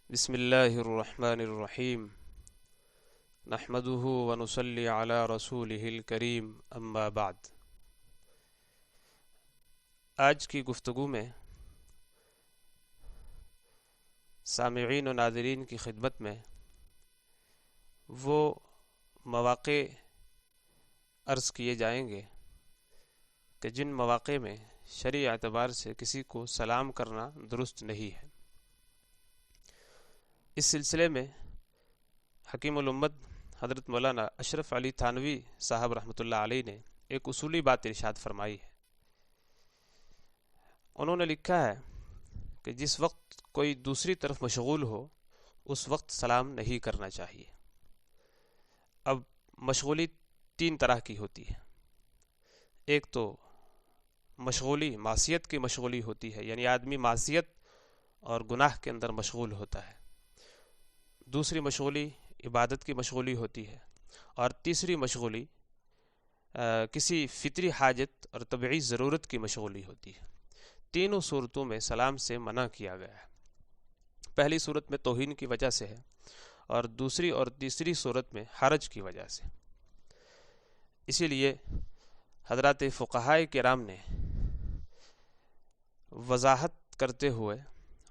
بسم اللہ الرحمن الرحیم نحمده ونصلی علی رسولہ الکریم اما بعد۔ آج کی گفتگو میں سامعین و ناظرین کی خدمت میں وہ مواقع عرض کیے جائیں گے کہ جن مواقع میں شرعی اعتبار سے کسی کو سلام کرنا درست نہیں ہے۔ اس سلسلے میں حکیم الامت حضرت مولانا اشرف علی تھانوی صاحب رحمۃ اللہ علیہ نے ایک اصولی بات ارشاد فرمائی ہے۔ انہوں نے لکھا ہے کہ جس وقت کوئی دوسری طرف مشغول ہو اس وقت سلام نہیں کرنا چاہیے۔ اب مشغولی تین طرح کی ہوتی ہے۔ ایک تو مشغولی معصیت کی مشغولی ہوتی ہے، یعنی آدمی معصیت اور گناہ کے اندر مشغول ہوتا ہے۔ دوسری مشغولی عبادت کی مشغولی ہوتی ہے، اور تیسری مشغولی کسی فطری حاجت اور طبعی ضرورت کی مشغولی ہوتی ہے۔ تینوں صورتوں میں سلام سے منع کیا گیا ہے۔ پہلی صورت میں توہین کی وجہ سے ہے، اور دوسری اور تیسری صورت میں حرج کی وجہ سے۔ اسی لیے حضرات فقہائے کرام نے وضاحت کرتے ہوئے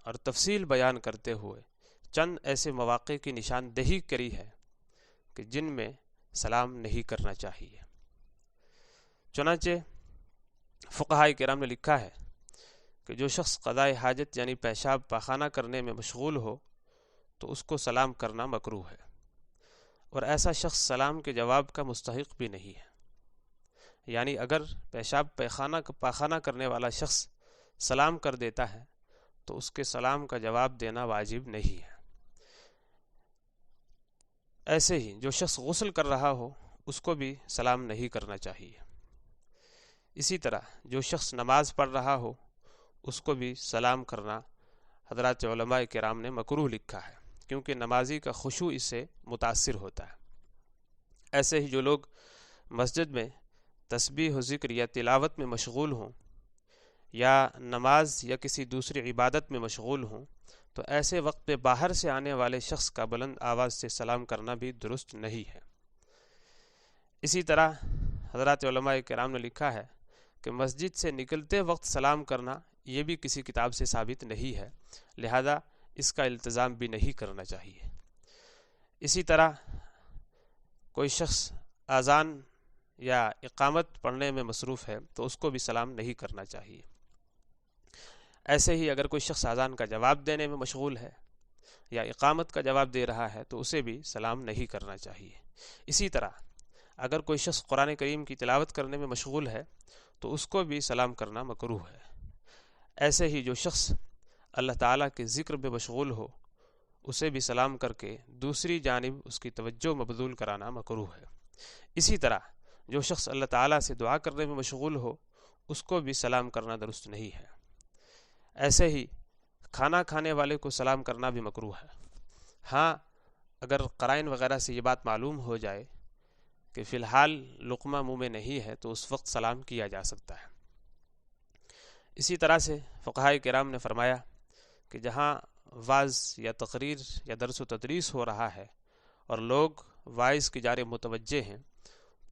اور تفصیل بیان کرتے ہوئے چند ایسے مواقع کی نشاندہی کری ہے کہ جن میں سلام نہیں کرنا چاہیے۔ چنانچہ فقہائے کرام نے لکھا ہے کہ جو شخص قضاء حاجت یعنی پیشاب پاخانہ کرنے میں مشغول ہو تو اس کو سلام کرنا مکروہ ہے، اور ایسا شخص سلام کے جواب کا مستحق بھی نہیں ہے۔ یعنی اگر پیشاب پاخانہ کرنے والا شخص سلام کر دیتا ہے تو اس کے سلام کا جواب دینا واجب نہیں ہے۔ ایسے ہی جو شخص غسل کر رہا ہو اس کو بھی سلام نہیں کرنا چاہیے۔ اسی طرح جو شخص نماز پڑھ رہا ہو اس کو بھی سلام کرنا حضرات علماء کرام نے مکروہ لکھا ہے، کیونکہ نمازی کا خشوع اس سے متاثر ہوتا ہے۔ ایسے ہی جو لوگ مسجد میں تسبیح و ذکر یا تلاوت میں مشغول ہوں یا نماز یا کسی دوسری عبادت میں مشغول ہوں تو ایسے وقت میں باہر سے آنے والے شخص کا بلند آواز سے سلام کرنا بھی درست نہیں ہے۔ اسی طرح حضرات علماء کرام نے لکھا ہے کہ مسجد سے نکلتے وقت سلام کرنا یہ بھی کسی کتاب سے ثابت نہیں ہے، لہذا اس کا التزام بھی نہیں کرنا چاہیے۔ اسی طرح کوئی شخص اذان یا اقامت پڑھنے میں مصروف ہے تو اس کو بھی سلام نہیں کرنا چاہیے۔ ایسے ہی اگر کوئی شخص اذان کا جواب دینے میں مشغول ہے یا اقامت کا جواب دے رہا ہے تو اسے بھی سلام نہیں کرنا چاہیے۔ اسی طرح اگر کوئی شخص قرآن کریم کی تلاوت کرنے میں مشغول ہے تو اس کو بھی سلام کرنا مکروہ ہے۔ ایسے ہی جو شخص اللہ تعالیٰ کے ذکر میں مشغول ہو اسے بھی سلام کر کے دوسری جانب اس کی توجہ مبذول کرانا مکروہ ہے۔ اسی طرح جو شخص اللہ تعالیٰ سے دعا کرنے میں مشغول ہو اس کو بھی سلام کرنا درست نہیں ہے۔ ایسے ہی کھانا کھانے والے کو سلام کرنا بھی مکروہ ہے۔ ہاں اگر قرائن وغیرہ سے یہ بات معلوم ہو جائے کہ فی الحال لقمہ منہ میں نہیں ہے تو اس وقت سلام کیا جا سکتا ہے۔ اسی طرح سے فقہائے کرام نے فرمایا کہ جہاں وعظ یا تقریر یا درس و تدریس ہو رہا ہے اور لوگ واعظ کی جانب متوجہ ہیں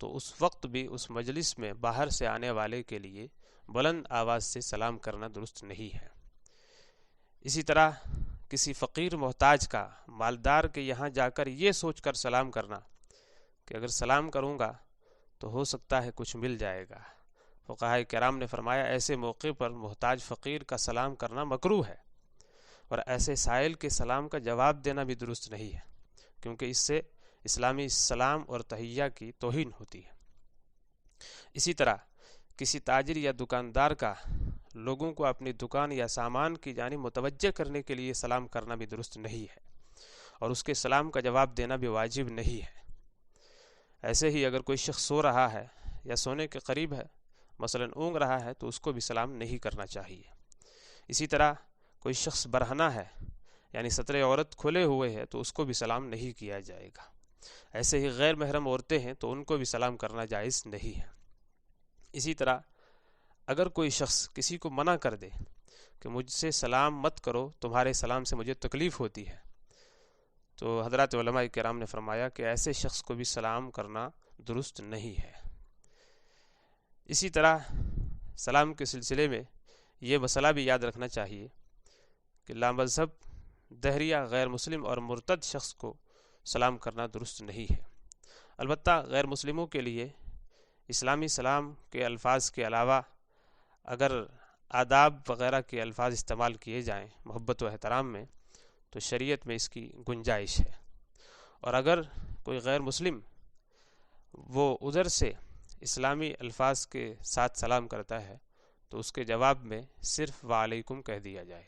تو اس وقت بھی اس مجلس میں باہر سے آنے والے کے لیے بلند آواز سے سلام کرنا درست نہیں ہے۔ اسی طرح کسی فقیر محتاج کا مالدار کے یہاں جا کر یہ سوچ کر سلام کرنا کہ اگر سلام کروں گا تو ہو سکتا ہے کچھ مل جائے گا، فقہائے کرام نے فرمایا ایسے موقع پر محتاج فقیر کا سلام کرنا مکروہ ہے، اور ایسے سائل کے سلام کا جواب دینا بھی درست نہیں ہے، کیونکہ اس سے اسلامی سلام اور تحیہ کی توہین ہوتی ہے۔ اسی طرح کسی تاجر یا دکاندار کا لوگوں کو اپنی دکان یا سامان کی جانب متوجہ کرنے کے لیے سلام کرنا بھی درست نہیں ہے، اور اس کے سلام کا جواب دینا بھی واجب نہیں ہے۔ ایسے ہی اگر کوئی شخص سو رہا ہے یا سونے کے قریب ہے، مثلا اونگ رہا ہے، تو اس کو بھی سلام نہیں کرنا چاہیے۔ اسی طرح کوئی شخص برہنہ ہے یعنی ستر عورت کھلے ہوئے ہے تو اس کو بھی سلام نہیں کیا جائے گا۔ ایسے ہی غیر محرم عورتیں ہیں تو ان کو بھی سلام کرنا جائز نہیں ہے۔ اسی طرح اگر کوئی شخص کسی کو منع کر دے کہ مجھ سے سلام مت کرو، تمہارے سلام سے مجھے تکلیف ہوتی ہے، تو حضرات علماء کرام نے فرمایا کہ ایسے شخص کو بھی سلام کرنا درست نہیں ہے۔ اسی طرح سلام کے سلسلے میں یہ مسئلہ بھی یاد رکھنا چاہیے کہ لامذہب، دہریہ، غیر مسلم اور مرتد شخص کو سلام کرنا درست نہیں ہے۔ البتہ غیر مسلموں کے لیے اسلامی سلام کے الفاظ کے علاوہ اگر آداب وغیرہ کے الفاظ استعمال کیے جائیں محبت و احترام میں تو شریعت میں اس کی گنجائش ہے، اور اگر کوئی غیر مسلم وہ ادھر سے اسلامی الفاظ کے ساتھ سلام کرتا ہے تو اس کے جواب میں صرف وعلیکم کہہ دیا جائے۔